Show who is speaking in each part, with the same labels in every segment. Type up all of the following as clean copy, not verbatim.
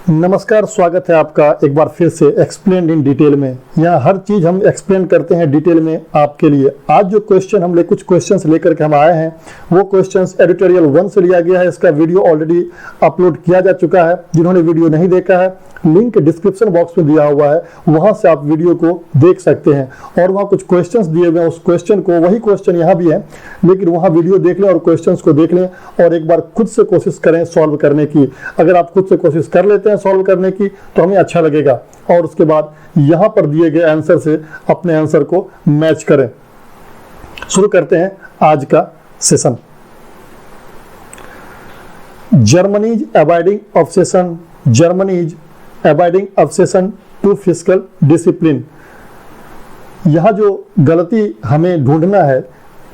Speaker 1: नमस्कार, स्वागत है आपका एक बार फिर से एक्सप्लेन इन डिटेल में। यहाँ हर चीज हम एक्सप्लेन करते हैं डिटेल में आपके लिए। आज जो क्वेश्चन कुछ क्वेश्चंस लेकर के हम आए हैं, वो क्वेश्चंस एडिटोरियल 1 से लिया गया है। इसका वीडियो ऑलरेडी अपलोड किया जा चुका है। जिन्होंने वीडियो नहीं देखा है, लिंक डिस्क्रिप्शन बॉक्स में दिया हुआ है, वहां से आप वीडियो को देख सकते हैं। और वहाँ कुछ क्वेश्चंस दिए हुए हैं, उस क्वेश्चन को, वही क्वेश्चन यहाँ भी है, लेकिन वहाँ वीडियो देख लें और क्वेश्चंस को देख लें और एक बार खुद से कोशिश करें सॉल्व करने की। अगर आप खुद से कोशिश कर लेते हैं सॉल्व करने की तो हमें अच्छा लगेगा, और उसके बाद यहाँ पर दिए गए आंसर से अपने आंसर को मैच करें। शुरू करते हैं आज का session. Germany's abiding obsession to fiscal discipline. यहाँ जो गलती हमें ढूंढना है,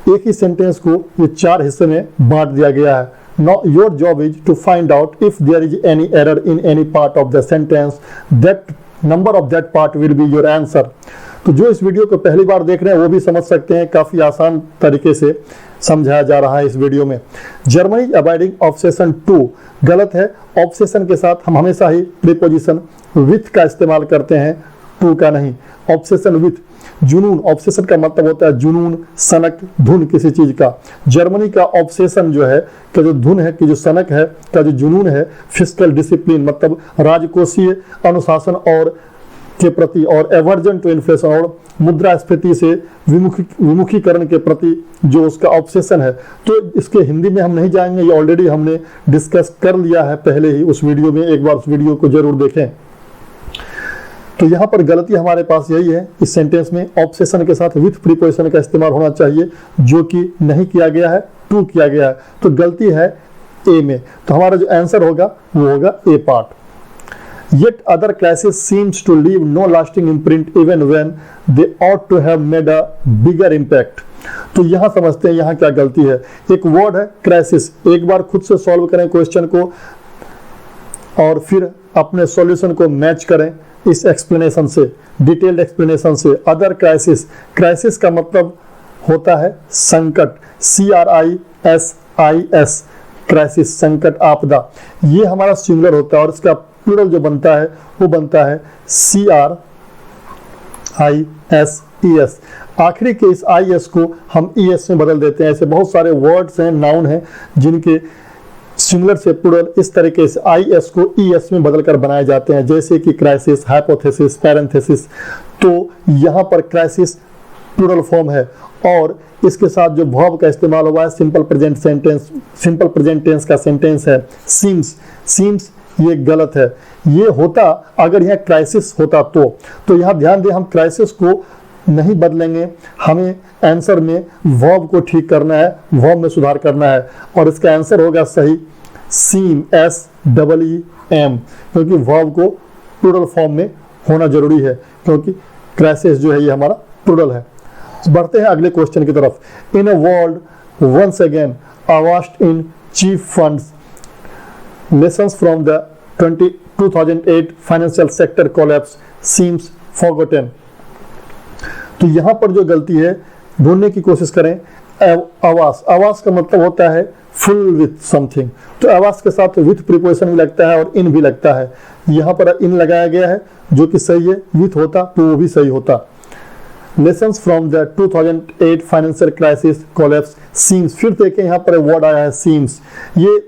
Speaker 1: एक ही सेंटेंस को ये 4 हिस्से में बांट दिया गया है। Now your job is to find out if there is any error in any part of the sentence. That number of that part will be your answer. तो जो इस वीडियो को पहली बार देख रहे हैं वो भी समझ सकते हैं, काफी आसान तरीके से समझाया जा रहा है इस वीडियो में। जर्मनी अबाइडिंग ऑब्सेशन 2 गलत है। ऑब्सेशन के साथ हम हमेशा ही प्रीपोजिशन विथ का इस्तेमाल करते हैं, टू का नहीं। ऑब्सेशन विथ, जुनून, ऑब्सेशन का मतलब होता है जुनून, सनक, धुन किसी चीज का। जर्मनी का ऑब्सेशन जो है, का जो धुन है, कि जो सनक है, का जो जुनून है, फिस्कल डिसिप्लिन मतलब राजकोषीय अनुशासन और के प्रति, और एवर्जन टू इन्फ्लेशन और मुद्रास्फीति से विमुखीकरण के प्रति जो उसका ऑब्सेशन है। तो इसके हिंदी में हम नहीं जाएंगे, ये ऑलरेडी हमने डिस्कस कर लिया है पहले ही उस वीडियो में। एक बार उस वीडियो को जरूर देखें। तो यहाँ पर गलती हमारे पास यही है, इस सेंटेंस में ऑब्सेशन के साथ विथ प्रीपोजिशन का इस्तेमाल होना चाहिए, जो कि नहीं किया गया है, टू किया गया है। तो गलती है ए में। तो हमारा जो आंसर होगा वो होगा ए part. Yet other classes seems to leave no lasting imprint even when they ought to have made a bigger impact. तो यहाँ समझते हैं यहाँ क्या गलती है। एक वर्ड है क्राइसिस। एक बार खुद से सॉल्व करें क्वेश्चन को और फिर अपने सॉल्यूशन को मैच करें इस एक्सप्लेनेशन से, डिटेल्ड एक्सप्लेनेशन से। अदर क्राइसिस, क्राइसिस का मतलब होता है संकट, CRISIS, क्राइसिस, संकट, आपदा। ये हमारा सिंगुलर होता है और इसका प्लूरल जो बनता है वो बनता है CRISES। आखिरी के इस IS को हम ES में बदल देते हैं। ऐसे बहुत सारे वर्ड्स हैं, नाउन हैं, जिनके सिंगुलर से प्लूरल इस तरीके से IS को ES में बदलकर बनाए जाते हैं, जैसे कि क्राइसिस, हाइपोथेसिस, पैरेंथेसिस। तो यहाँ पर क्राइसिस प्लूरल फॉर्म है और इसके साथ जो वर्ब का इस्तेमाल हुआ है सिंपल प्रेजेंट टेंस का सेंटेंस है सीम्स। ये गलत है। ये होता अगर यहाँ क्राइसिस होता तो यहाँ ध्यान दें, हम क्राइसिस को नहीं बदलेंगे, हमें आंसर में वर्ब को ठीक करना है, वर्ब में सुधार करना है, और इसका आंसर होगा सही सीम, SEEM, क्योंकि वर्ब को प्लूरल फॉर्म में होना जरूरी है, क्योंकि क्राइसिस जो है ये हमारा प्लूरल है। बढ़ते हैं अगले क्वेश्चन की तरफ। In a world once again avast in chief funds, lessons from the 2008 financial sector collapse seems forgotten. तो यहाँ पर जो गलती है ढूंढने की कोशिश करें। आवास का मतलब होता है फुल विथ समथिंग। तो आवास के साथ विथ प्रीपोजिशन भी लगता है और इन भी लगता है। यहाँ पर इन लगाया गया है जो कि सही है। विथ होता तो वो भी सही होता। Lessons from the 2008 financial crisis collapse seems, फिर देखें यहाँ पर वर्ड आया है seems। ये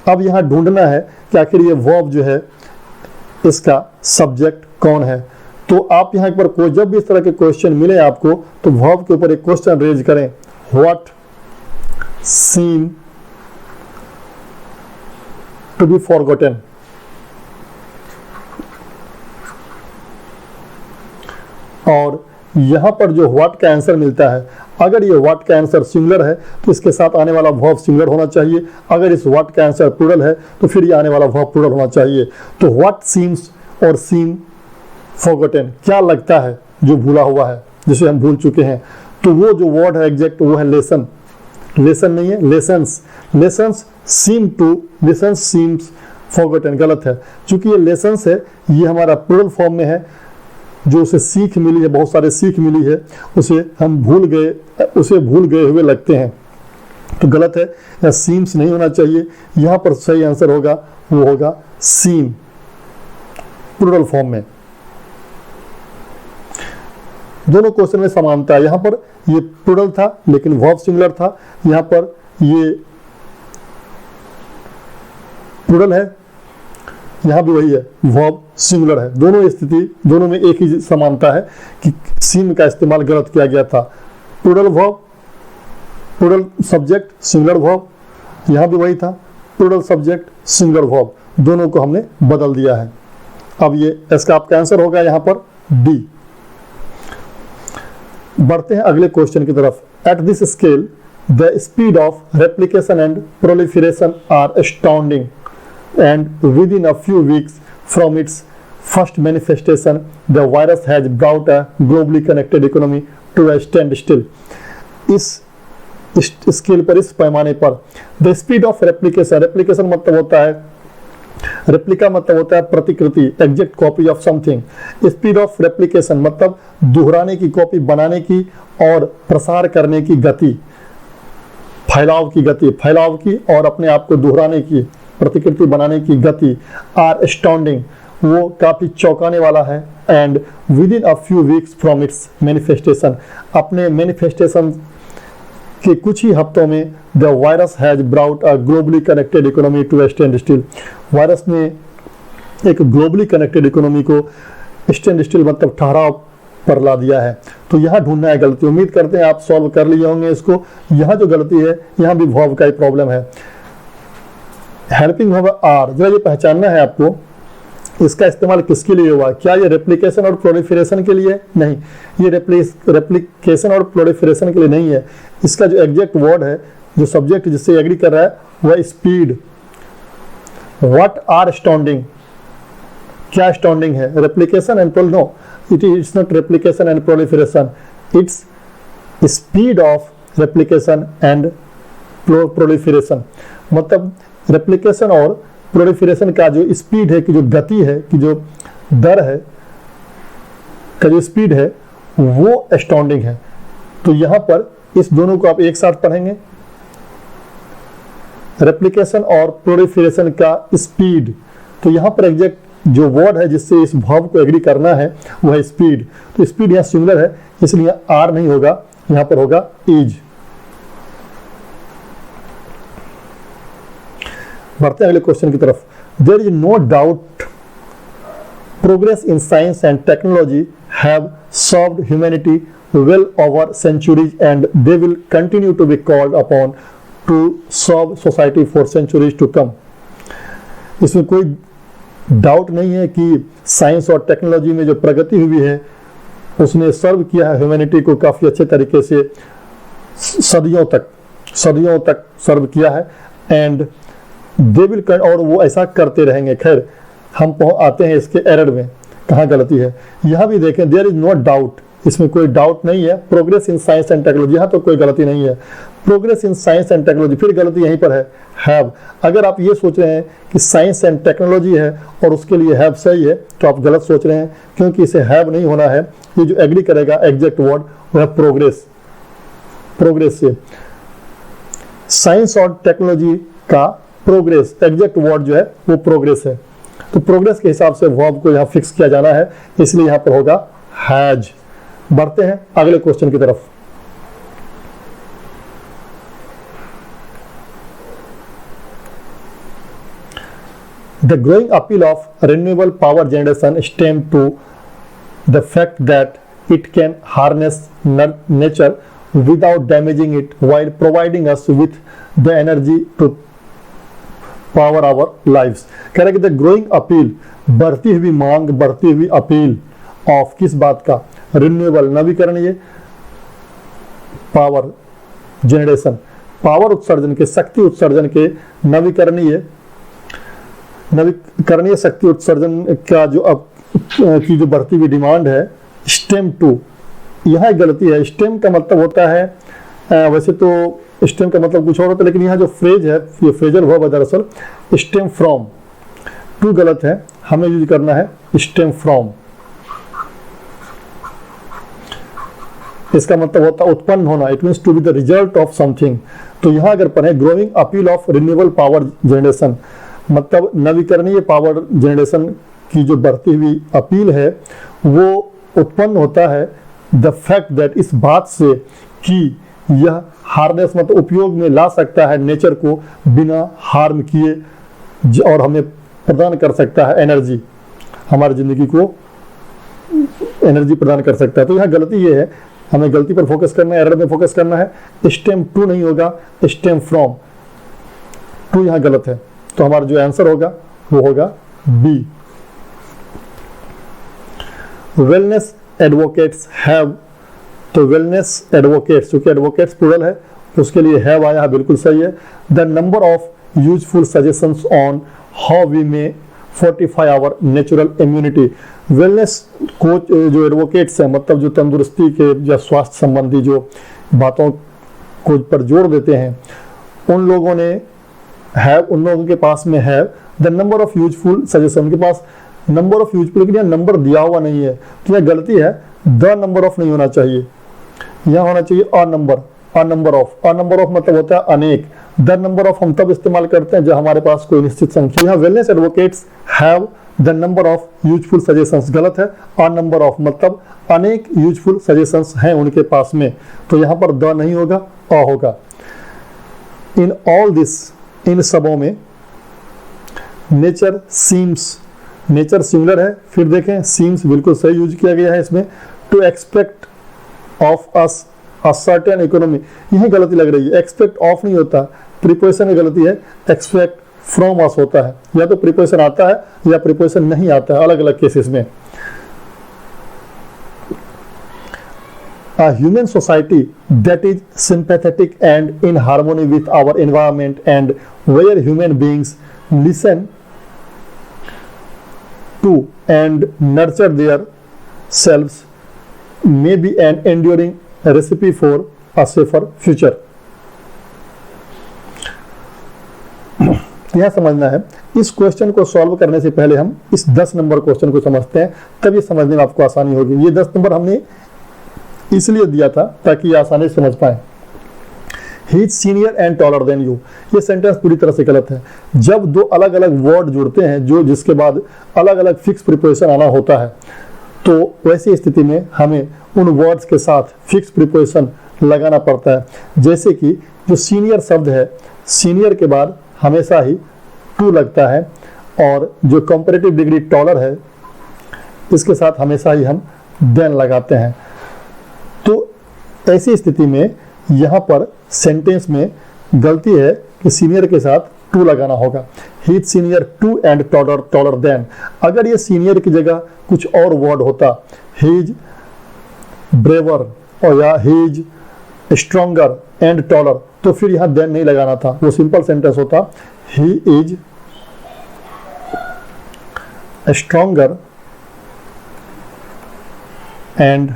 Speaker 1: अब यहाँ ढूंढना है कि आखिर ये वर्ब जो है इसका सब्जेक्ट कौन है। तो आप यहाँ पर कोई जब भी इस तरह के क्वेश्चन मिले आपको, तो वर्ब के ऊपर एक क्वेश्चन रेज करें, what seem to be forgotten. और यहाँ पर जो व्हाट का आंसर मिलता है, अगर ये व्हाट का आंसर सिंगुलर है तो इसके साथ आने वाला वर्ब सिंगुलर होना चाहिए। अगर इस व्हाट का आंसर प्लूरल है तो फिर ये आने वाला वर्ब प्लूरल होना चाहिए। तो व्हाट सीम्स और सीम फॉरगॉटन, क्या लगता है जो भूला हुआ है, जिसे हम भूल चुके हैं। तो वो जो वर्ड है एग्जैक्ट वो है लेसन। लेसन नहीं है, लेसन्स। लेसन्स सीम्स फॉरगॉटन गलत है। चूंकि ये लेसन्स है, ये हमारा प्लूरल फॉर्म में है, जो उसे सीख मिली है, बहुत सारे सीख मिली है, उसे हम भूल गए हुए लगते हैं। तो गलत है, या सीम्स नहीं होना चाहिए। यहाँ पर सही आंसर होगा वो होगा सीम। प्लूरल फॉर्म में। दोनों क्वेश्चन में समानता है। यहां पर ये प्लूरल था लेकिन वर्ब सिंगुलर था, यहां पर ये प्लूरल है, यहां भी वही है, वर्ब सिंगुलर है। दोनों स्थिति, दोनों में एक ही समानता है कि सीन का इस्तेमाल गलत किया गया था। Plural verb, plural subject, singular verb, यहां भी वही था, प्लूरल सब्जेक्ट, सिंगुलर वर्ब, दोनों को हमने बदल दिया है। अब ये इसका आपका आंसर होगा यहां पर डी। बढ़ते हैं अगले क्वेश्चन की तरफ। At this scale the speed of replication and proliferation are astounding and within a few weeks from its first manifestation the virus has brought a globally connected economy to a standstill। इस scale पर, इस पैमाने पर the speed of replication, replication मतलब होता है, replica मतलब होता है प्रतिकृति, exact copy of something. Speed of replication मतलब दोहराने की, कॉपी बनाने की और प्रसार करने की गति, फैलाव की गति, फैलाव की और अपने आप को दोहराने की, प्रतिकृति बनाने की गति। आर एस्टाउंडिंग, वो काफी चौंकाने वाला है। And within a few weeks from its manifestation, अपने मैनिफेस्टेशन के कुछ ही हफ्तों में the virus has brought a globally connected economy to stand still, virus ने एक ग्लोबली कनेक्टेड इकोनॉमी को स्टैंड स्टिल मतलब ठहराव पर ला दिया है। तो यहाँ ढूंढना है गलती। उम्मीद करते हैं आप सॉल्व कर लिए होंगे इसको। यहाँ जो गलती है, यहाँ भी वर्ब का ही प्रॉब्लम है। हेल्पिंग वर्ब आर, जरा ये पहचानना है आपको, इसका इस्तेमाल किसके लिए हुआ? क्या ये रेप्लिकेशन और प्रोलिफरेशन के लिए? नहीं, ये रेप्लिकेशन और प्रोलिफरेशन के लिए नहीं है। इसका जो एग्जैक्ट वर्ड है, जो सब्जेक्ट जिससे एग्री कर रहा है, वह स्पीड। व्हाट आर स्टाउंडिंग, क्या स्टाउंडिंग है? Replication and no, it's not replication and proliferation, it's speed of replication and proliferation. मतलब रेप्लिकेशन और प्रोलिफरेशन का जो स्पीड है, कि जो गति है, कि जो दर है, का जो स्पीड है, वो एस्टाउंडिंग है। तो यहां पर इस दोनों को आप एक साथ पढ़ेंगे, रेप्लिकेशन और प्रोलिफरेशन का स्पीड। तो यहां पर एग्जैक्ट जो वर्ड है जिससे इस वर्ब को एग्री करना है वो है स्पीड। तो स्पीड यहां सिंगुलर है, इसलिए आर नहीं होगा, यहां पर होगा इज। बढ़ते हैं अगले क्वेश्चन की तरफ। There is no doubt progress in science and technology have served humanity well over centuries and they will continue to be called upon to serve society for centuries to come. इसमें कोई doubt नहीं है कि science और technology में जो प्रगति हुई है उसने सर्व किया है ह्यूमैनिटी को काफी अच्छे तरीके से, सदियों तक सर्व किया है। एंड दे विल, और वो ऐसा करते रहेंगे। खैर, हम आते हैं इसके एरर में, कहाँ गलती है। यहाँ भी देखें, देयर इज नो डाउट, इसमें कोई डाउट नहीं है। Progress in science and technology, यहाँ तो कोई गलती नहीं है। Progress in science and technology, फिर गलती यहीं पर है, हैव। अगर आप ये सोच रहे हैं कि साइंस एंड टेक्नोलॉजी है और उसके लिए हैव सही है, तो आप गलत सोच रहे हैं, क्योंकि इसे हैव नहीं होना है। ये जो एग्री करेगा एग्जैक्ट वर्ड वो है प्रोग्रेस। प्रोग्रेस से साइंस और टेक्नोलॉजी का प्रोग्रेस, एग्जैक्ट वर्ड जो है वो प्रोग्रेस है। तो प्रोग्रेस के हिसाब से वर्ब को यहाँ फिक्स किया जाना है, इसलिए यहाँ पर होगा हैज। बढ़ते हैं अगले क्वेश्चन की तरफ। The growing appeal of renewable power generation stems to the fact that it can harness nature without damaging it while providing us with the energy to power our lives। कह रहा है कि the growing appeal, बढ़ती हुई मांग, बढ़ती हुई appeal of, किस बात का? रिन्यूएबल, नवीकरणीय, पावर जनरेशन, पावर उत्सर्जन के, शक्ति उत्सर्जन के, नवीकरणीय शक्ति उत्सर्जन का जो अब की जो बढ़ती हुई डिमांड है। स्टेम टू, यहाँ गलती है। स्टेम का मतलब होता है, वैसे तो स्टेम का मतलब कुछ और होता है, लेकिन यहाँ जो फ्रेज है, ये फ्रेजल वर्ब है दरअसल। स्टेम फ्रॉम, टू गलत है, हमें यूज करना है स्टेम फ्रॉम। इसका मतलब होता है उत्पन्न होना, it means to be the result of something. तो यहाँ अगर पढ़े growing appeal of renewable power generation, मतलब नवीकरणीय पावर जनरेशन की जो बढ़ती हुई अपील है वो उत्पन्न होता है द फैक्ट दैट, इस बात से कि यह हार्नेस मतलब उपयोग में ला सकता है नेचर को बिना हार्म किए और हमें प्रदान कर सकता है एनर्जी, हमारी जिंदगी को एनर्जी प्रदान कर सकता है। तो यहाँ गलती ये है, हमें गलती पर फोकस करना है, एरर में फोकस करना है। स्टेम टू नहीं होगा, स्टेम फ्रॉम, टू यहाँ गलत है। तो हमारा जो आंसर होगा वो होगा बी। वेलनेस एडवोकेट्स हैव, तो वेलनेस एडवोकेट्स, क्योंकि एडवोकेट्स प्लूरल है उसके लिए हैव आया है, बिल्कुल सही है। The number of useful suggestions on how we may fortify our natural immunity. Wellness coach जो एडवोकेट्स हैं, मतलब जो तंदुरुस्ती के या स्वास्थ्य संबंधी जो बातों को पर जोर देते हैं, उन लोगों ने हैव, उन लोगों के पास में है the number of useful suggestion, उनके पास नंबर ऑफ यूजफुल, लेकिन यहाँ नंबर दिया हुआ नहीं है तो यह गलती है। द नंबर ऑफ नहीं होना चाहिए, यहाँ होना चाहिए a number, a number of. A number of मतलब होता है अनेक। द नंबर ऑफ हम तब इस्तेमाल करते हैं जब हमारे पास कोई निश्चित संख्या। यहाँ wellness advocates have the number of useful suggestions गलत है। अ नंबर ऑफ मतलब अनेक यूजफुल सजेशंस हैं उनके पास में, तो यहाँ पर द नहीं होगा, अ होगा। इन ऑल दिस, इन सबों में नेचर सीम्स, नेचर सिंगुलर है, फिर देखें सीम्स बिल्कुल सही यूज किया गया है इसमें। To expect of us a certain economy, यही गलती लग रही है। एक्सपेक्ट ऑफ नहीं होता, प्रीपोजिशन में गलती है, एक्सपेक्ट फ्रॉम अस होता है। या तो प्रीपोजिशन आता है या प्रीपोजिशन नहीं आता है, अलग अलग केसेस में। A human society that is sympathetic and in harmony with our environment and where human beings listen to and nurture their selves may be an enduring recipe for a safer future. यह समझना है, इस question को solve करने से पहले हम इस 10 नंबर क्वेश्चन को समझते हैं, तब ये समझने में आपको आसानी होगी। ये 10 नंबर हमने इसलिए दिया था ताकि आसानी से समझ पाए। ही is senior and taller than you, ये सेंटेंस पूरी तरह से गलत है। जब दो अलग अलग वर्ड जुड़ते हैं जो जिसके बाद अलग अलग फिक्स प्रीपोजिशन आना होता है, तो वैसी स्थिति में हमें उन वर्ड्स के साथ फिक्स प्रीपोजिशन लगाना पड़ता है। जैसे कि जो सीनियर शब्द है, सीनियर के बाद हमेशा ही टू लगता है, और जो कंपैरेटिव डिग्री टॉलर है इसके साथ हमेशा ही हम देन लगाते हैं। तो ऐसी स्थिति में यहाँ पर सेंटेंस में गलती है कि सीनियर के साथ टू लगाना होगा। He is senior to and taller taller than. अगर ये सीनियर की जगह कुछ और वर्ड होता, ही इज ब्रेवर और या he is stronger and taller, तो फिर यहाँ देन नहीं लगाना था, वो सिंपल सेंटेंस होता he is stronger and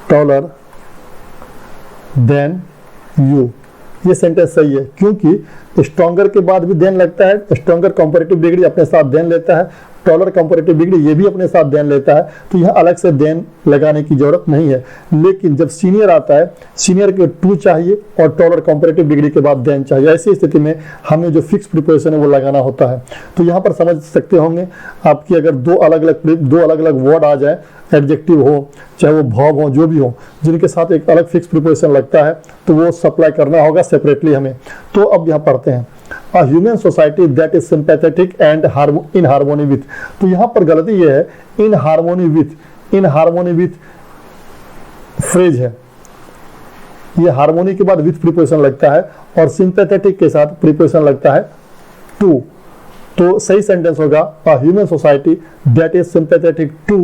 Speaker 1: taller than you. ये सेंटेंस सही है, क्योंकि स्ट्रॉन्गर के बाद भी देन लगता है। स्ट्रॉन्गर कंपैरेटिव डिग्री अपने साथ देन लेता है, टॉलर कंपैरेटिव डिग्री ये भी अपने साथ देन लेता है, तो यहाँ अलग से देन लगाने की जरूरत नहीं है। लेकिन जब सीनियर आता है, सीनियर के टू चाहिए और टॉलर कंपैरेटिव डिग्री के बाद देन चाहिए। ऐसी स्थिति में हमें जो फिक्स प्रीपोजिशन है वो लगाना होता है। तो यहाँ पर समझ सकते होंगे आपकी, अगर दो अलग अलग वर्ड आ जाए, एडजेक्टिव हो चाहे वो वर्ब हो, जो भी हो, जिनके साथ एक अलग फिक्स प्रीपोजिशन लगता है, तो वो सप्लाई करना होगा सेपरेटली हमें। तो अब यहाँ पढ़ते हैं, A human society that is sympathetic and in harmony with। तो यहाँ पर गलती ये है, in harmony with फ्रेज है, ये हार्मोनी के बाद विथ प्रीपोजिशन लगता है और सिंपैथेटिक के साथ प्रीपोजिशन लगता है टू। तो सही सेंटेंस होगा A human society that is sympathetic to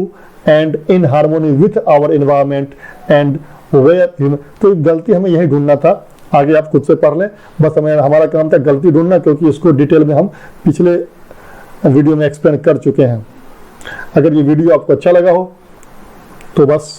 Speaker 1: and in harmony with our environment and where human। तो गलती हमें यही ढूंढना था, आगे आप खुद से पढ़ लें, बस हमारा काम था गलती ढूंढना, क्योंकि इसको डिटेल में हम पिछले वीडियो में एक्सप्लेन कर चुके हैं। अगर ये वीडियो आपको अच्छा लगा हो तो बस